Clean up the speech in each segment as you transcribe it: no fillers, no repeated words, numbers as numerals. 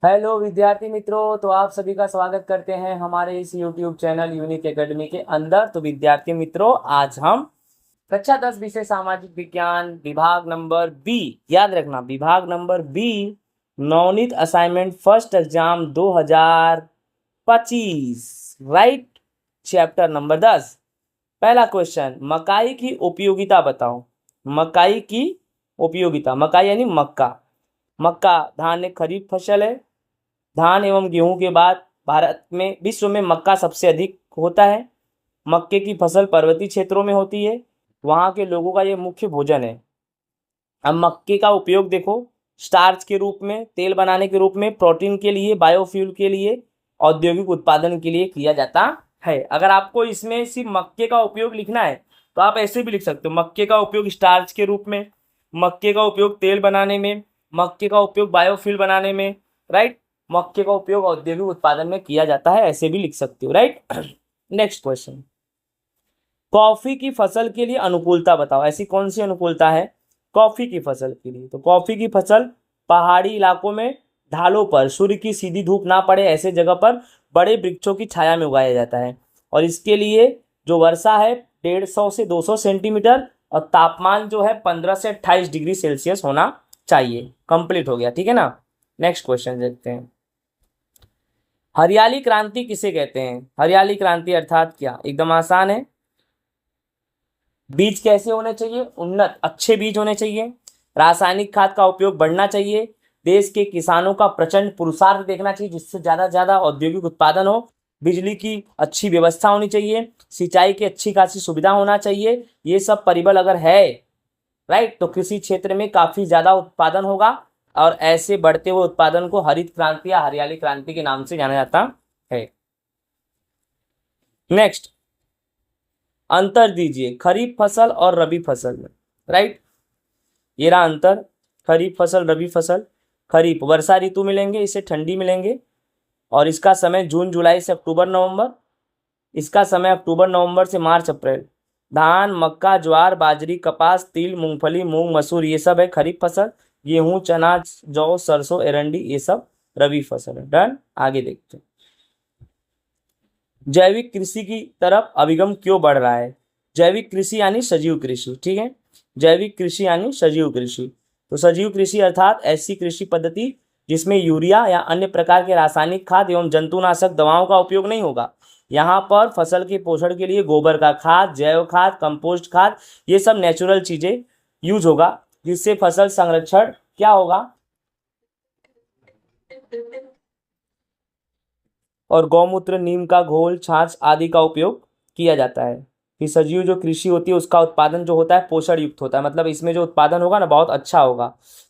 Hello विद्यार्थी मित्रों, तो आप सभी का स्वागत करते हैं हमारे इस YouTube चैनल यूनिक एकेडमी के अंदर। तो विद्यार्थी मित्रों, आज हम कक्षा 10 विषय सामाजिक विज्ञान विभाग नंबर बी, याद रखना विभाग number B, Navneet assignment first exam 2025, right, chapter number 10। पहला क्वेश्चन, मकाई की उपयोगिता बताओ। मकाई की उपयोगिता, मकाई यानी मक्का। मक्का धान एक खरीफ फसल है। धान एवं गेहूं के बाद भारत में विश्व में मक्का सबसे अधिक होता है। मक्के की फसल पर्वतीय क्षेत्रों में होती है। वहाँ के लोगों का ये मुख्य भोजन है। अब मक्के का उपयोग देखो, स्टार्च के रूप में, तेल बनाने के रूप में, प्रोटीन के लिए, बायोफ्यूल के लिए, औद्योगिक उत्पादन के लिए किया जाता है। अगर आपको इसमें सिर्फ मक्के का उपयोग लिखना है तो आप ऐसे भी लिख सकते हो, मक्के का उपयोग स्टार्च के रूप में, मक्के का उपयोग तेल बनाने में, मक्के का उपयोग बायोफ्यूल बनाने में, राइट, मक्के का उपयोग औद्योगिक उत्पादन में किया जाता है, ऐसे भी लिख सकते हो, राइट। नेक्स्ट क्वेश्चन, कॉफी की फसल के लिए अनुकूलता बताओ। ऐसी कौन सी अनुकूलता है कॉफी की फसल के लिए? तो कॉफी की फसल पहाड़ी इलाकों में, ढालों पर, सूर्य की सीधी धूप ना पड़े ऐसे जगह पर बड़े वृक्षों की छाया में उगाया जाता है। और इसके लिए जो वर्षा है 150 से 200 सेंटीमीटर, और तापमान जो है 15 से 28 डिग्री सेल्सियस होना चाहिए। कंप्लीट हो गया, ठीक है ना। नेक्स्ट क्वेश्चन देखते हैं, हरियाली क्रांति किसे कहते हैं? हरियाली क्रांति अर्थात क्या? एकदम आसान है। बीज कैसे होने चाहिए? उन्नत अच्छे बीज होने चाहिए। रासायनिक खाद का उपयोग बढ़ना चाहिए। देश के किसानों का प्रचंड पुरुषार्थ देखना चाहिए जिससे ज़्यादा से ज़्यादा औद्योगिक उत्पादन हो। बिजली की अच्छी व्यवस्था होनी चाहिए। सिंचाई की अच्छी खासी सुविधा होना चाहिए। ये सब परिबल अगर है, राइट, तो कृषि क्षेत्र में काफ़ी ज़्यादा उत्पादन होगा। और ऐसे बढ़ते हुए उत्पादन को हरित क्रांति या हरियाली क्रांति के नाम से जाना जाता है। नेक्स्ट, अंतर दीजिए खरीफ फसल और रबी फसल में, राइट। ये रहा अंतर, खरीफ फसल रबी फसल। खरीफ वर्षा ऋतु मिलेंगे, इससे ठंडी मिलेंगे, और इसका समय जून जुलाई से अक्टूबर नवंबर। इसका समय अक्टूबर नवंबर से मार्च अप्रैल। धान, मक्का, ज्वार, बाजरी, कपास, तिल, मूंगफली, मूंग, मसूर, ये सब है खरीफ फसल। गेहूं, चना, जौ, सरसों, एरंडी, ये सब रबी फसल है। डन, आगे देखते हैं। जैविक कृषि की तरफ अभिगम क्यों बढ़ रहा है? जैविक कृषि यानी सजीव कृषि, ठीक है। जैविक कृषि यानी सजीव कृषि। तो सजीव कृषि अर्थात ऐसी कृषि पद्धति जिसमें यूरिया या अन्य प्रकार के रासायनिक खाद एवं जंतुनाशक दवाओं का उपयोग नहीं होगा। यहाँ पर फसल के पोषण के लिए गोबर का खाद, जैव खाद, कंपोस्ट खाद, ये सब नेचुरल चीजें यूज होगा, जिससे फसल संरक्षण क्या होगा, और गौमूत्र, नीम का घोल, छाछ आदि का उपयोग किया जाता है। कि सजीव जो कृषि होती है उसका उत्पादन जो होता है पोषण युक्त होता है, मतलब इसमें जो उत्पादन होगा ना बहुत अच्छा होगा,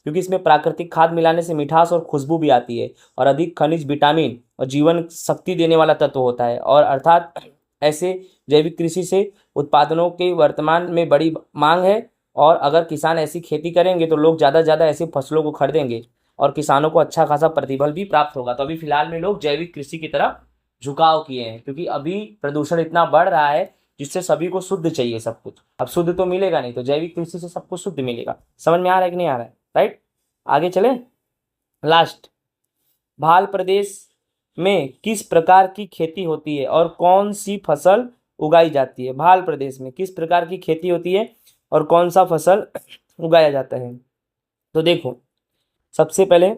क्योंकि इसमें प्राकृतिक खाद मिलाने से मिठास और खुशबू भी आती है, और अधिक खनिज, विटामिन और जीवन शक्ति देने वाला तत्व होता है। और अर्थात ऐसे जैविक कृषि से उत्पादनों की वर्तमान में बड़ी मांग है, और अगर किसान ऐसी खेती करेंगे तो लोग ज़्यादा से ज़्यादा ऐसी फसलों को खरीदेंगे, और किसानों को अच्छा खासा प्रतिफल भी प्राप्त होगा। तो अभी फिलहाल में लोग जैविक कृषि की तरफ झुकाव किए हैं, क्योंकि अभी प्रदूषण इतना बढ़ रहा है जिससे सभी को शुद्ध चाहिए सब कुछ। अब शुद्ध तो मिलेगा नहीं, तो जैविक कृषि से सब कुछ शुद्ध मिलेगा। समझ में आ रहा है कि नहीं आ रहा है, राइट। आगे चले, लास्ट, भाल प्रदेश में किस प्रकार की खेती होती है और कौन सी फसल उगाई जाती है? भाल प्रदेश में किस प्रकार की खेती होती है और कौन सा फसल उगाया जाता है? तो देखो, सबसे पहले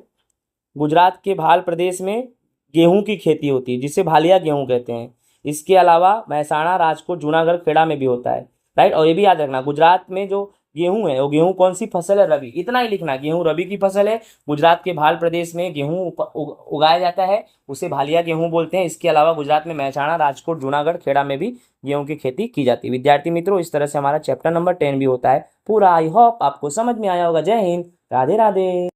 गुजरात के भाल प्रदेश में गेहूं की खेती होती है, जिसे भालिया गेहूं कहते हैं। इसके अलावा महसाणा, राजकोट, जूनागढ़, खेड़ा में भी होता है, राइट। और ये भी याद रखना, गुजरात में जो गेहूं है वो गेहूं कौन सी फसल है? रबी। इतना ही लिखना, गेहूं रबी की फसल है। गुजरात के भाल प्रदेश में गेहूं उगाया जाता है, उसे भालिया गेहूं बोलते हैं। इसके अलावा गुजरात में महसाणा, राजकोट, जूनागढ़, खेड़ा में भी गेहूं की खेती की जाती है। विद्यार्थी मित्रों, इस तरह से हमारा चैप्टर नंबर 10 भी होता है पूरा। आई होप आपको समझ में आया होगा। जय हिंद, राधे राधे।